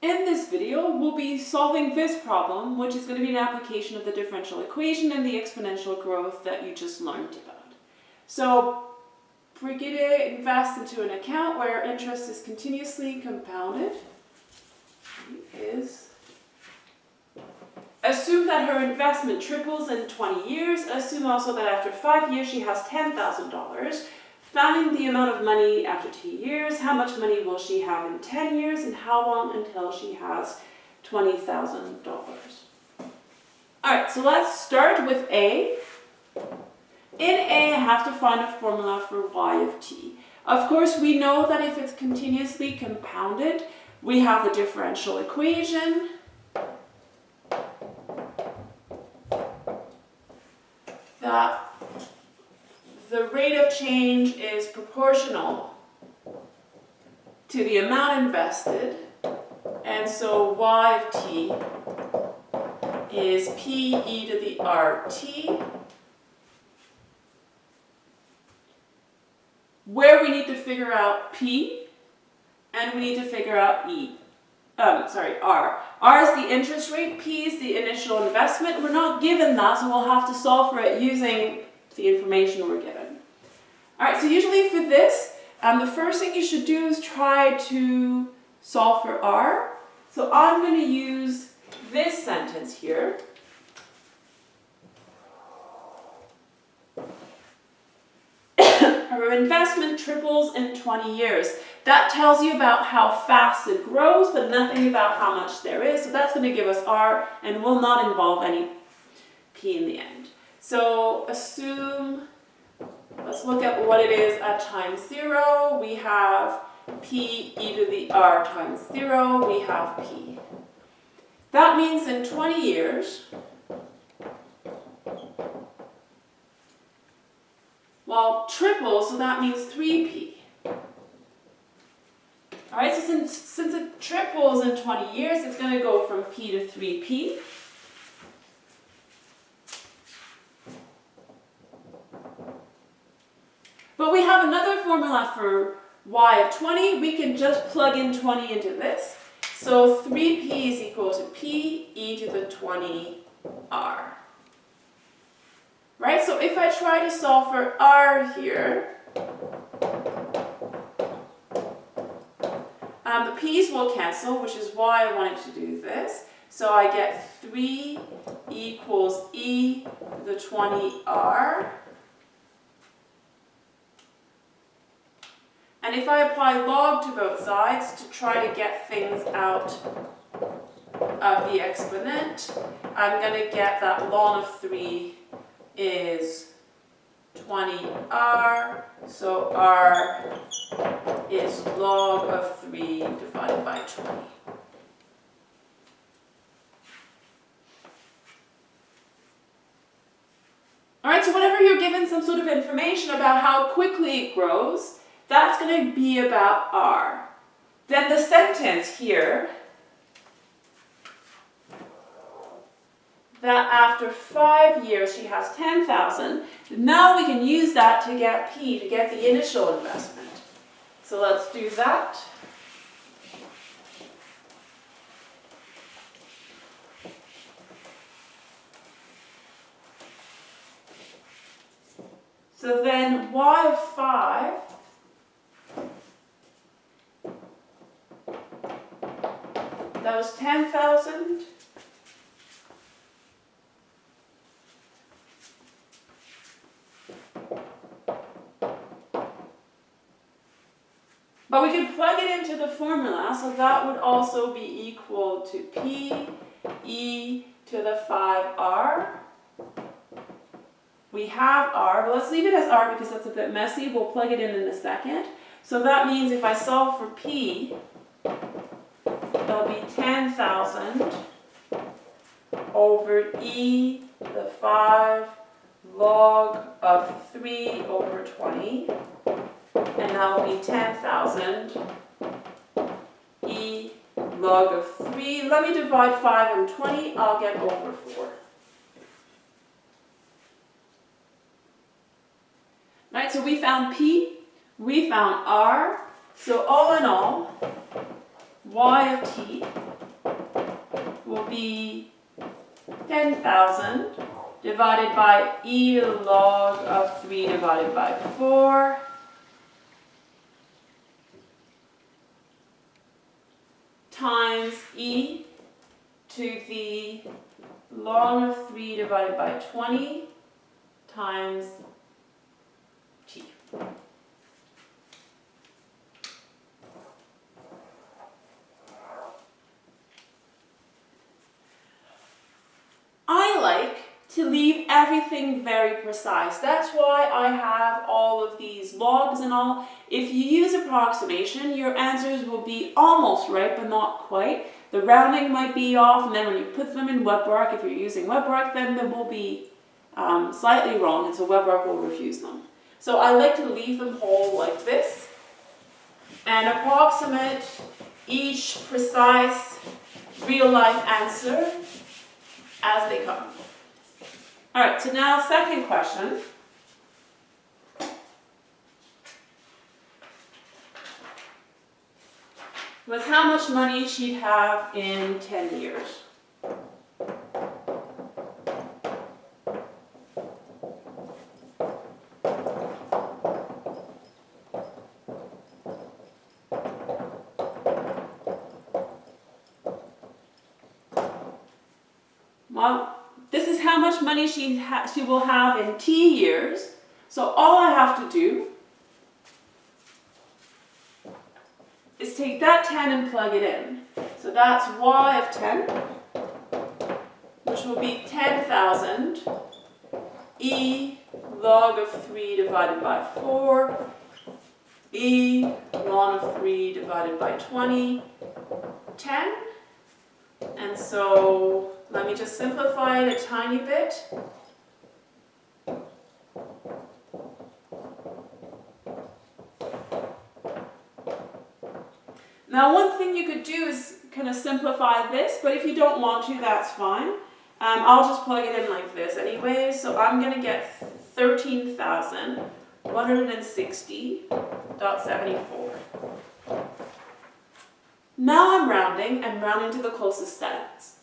In this video, we'll be solving this problem, which is going to be an application of the differential equation and the exponential growth that you just learned about. So, Brigitte invests into an account where interest is continuously compounded. Assume that her investment triples in 20 years. Assume also that after 5 years she has $10,000. Find the amount of money after 2 years. How much money will she have in 10 years? And how long until she has $20,000? Alright, so let's start with A. In A, I have to find a formula for y of t. Of course, we know that if it's continuously compounded, we have the differential equation. That the rate of change is proportional to the amount invested, and so y of t is p e to the rt, where we need to figure out p and we need to figure out r. R is the interest rate, p is the initial investment. We're not given that, so we'll have to solve for it using the information we're given. Alright, so usually for this, the first thing you should do is try to solve for r. So I'm going to use this sentence here. Her investment triples in 20 years. That tells you about how fast it grows, but nothing about how much there is. So that's going to give us r and will not involve any p in the end. So assume, let's look at what it is at time 0. We have p e to the r times 0. We have p. That means in 20 years, well, triple, so that means 3p. Alright, so since it triples in 20 years, it's going to go from p to 3p. But we have another formula for y of 20. We can just plug in 20 into this. So 3p is equal to p e to the 20r. Right, so if I try to solve for r here, the p's will cancel, which is why I wanted to do this. So I get 3 equals e to the 20r. And if I apply log to both sides to try to get things out of the exponent, I'm going to get that log of 3 is 20r, so r is log of 3 divided by 20. Alright, so whenever you're given some sort of information about how quickly it grows, that's going to be about r. Then the sentence here, that after 5 years she has 10,000, now we can use that to get p, to get the initial investment. So let's do that. So then y of 5 that was 10,000. But we can plug it into the formula, so that would also be equal to p e to the 5r. We have r, but let's leave it as r because that's a bit messy. We'll plug it in a second. So that means if I solve for p, it'll be 10,000 over e to the 5 log of 3 over 20. And that will be 10,000 e log of 3. Let me divide 5 and 20. I'll get over 4. Right, so we found p, we found r. So all in all, y of t will be 10,000 divided by e to the log of 3 divided by 4 times e to the log of 3 divided by 20 times t. I like to leave everything very precise. That's why I have all of these logs and all. If you use approximation, your answers will be almost right, but not quite. The rounding might be off, and then when you put them in WebWork, if you're using WebWork, then they will be slightly wrong, and so WebWork will refuse them. So I like to leave them whole like this, and approximate each precise real-life answer as they come. All right, so now second question. Was how much money she'd have in 10 years. Well, this is how much money she will have in t years. So all I have to do is take that 10 and plug it in. So that's y of 10, which will be 10,000 e log of 3 divided by 4, e log of 3 divided by 20, 10. And so let me just simplify it a tiny bit. Now one thing you could do is kind of simplify this, but if you don't want to, that's fine. I'll just plug it in like this anyway. So I'm going to get 13,160.74. Now I'm rounding to the closest sentence.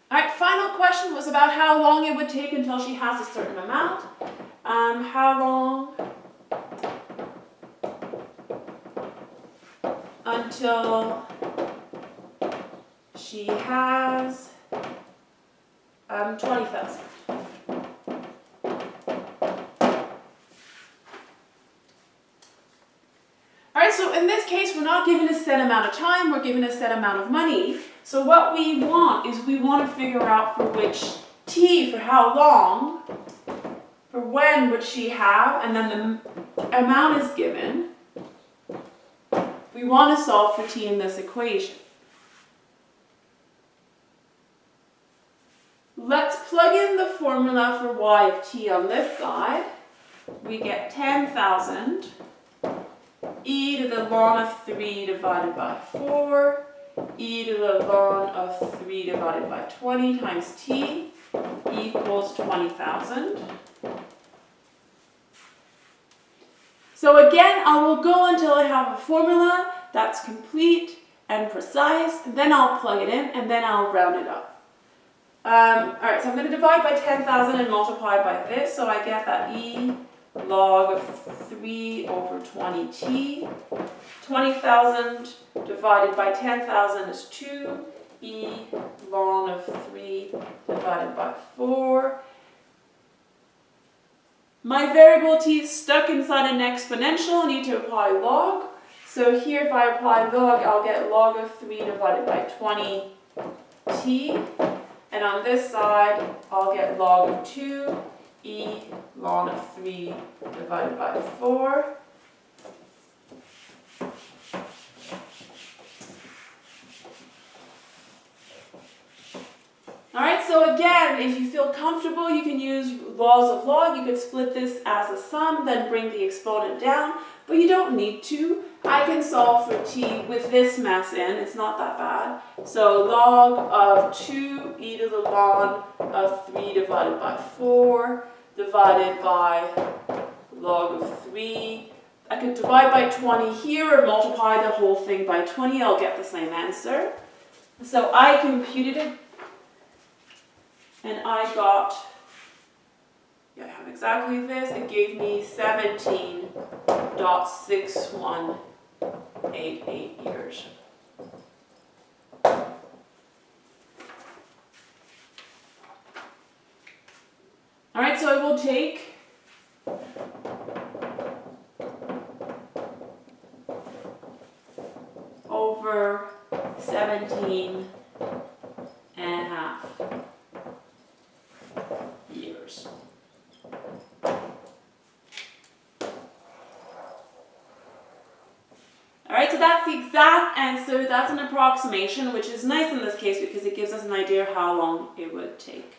Alright, final question was about how long it would take until she has a certain amount. How long until she has 20,000. Alright, so in this case, we're not given a set amount of time, we're given a set amount of money. So what we want is we want to figure out for which t, for how long, for when would she have, and then the amount is given. We want to solve for t in this equation. Let's plug in the formula for y of t on this side. We get 10,000 e to the ln of 3 divided by 4, e to the ln of 3 divided by 20 times t equals 20,000. So again, I will go until I have a formula that's complete and precise, and then I'll plug it in, and then I'll round it up. Alright, so I'm going to divide by 10,000 and multiply by this, so I get that e log of 3 over 20t. 20,000 divided by 10,000 is 2. E ln of 3 divided by 4. My variable t is stuck inside an exponential. I need to apply log. So here if I apply log, I'll get log of 3 divided by 20t. And on this side, I'll get log of 2 e ln of 3 divided by 4. Alright, so again, if you feel comfortable, you can use laws of log. You could split this as a sum, then bring the exponent down, but you don't need to. I can solve for t with this mess in, it's not that bad. So log of 2e to the log of 3 divided by 4 divided by log of 3. I could divide by 20 here or multiply the whole thing by 20. I'll get the same answer. So I computed it, and I got, I have exactly this. It gave me 17.6188 years. All right, so I will take over 17 and a half years. All right, so that's the exact answer. That's an approximation, which is nice in this case because it gives us an idea how long it would take.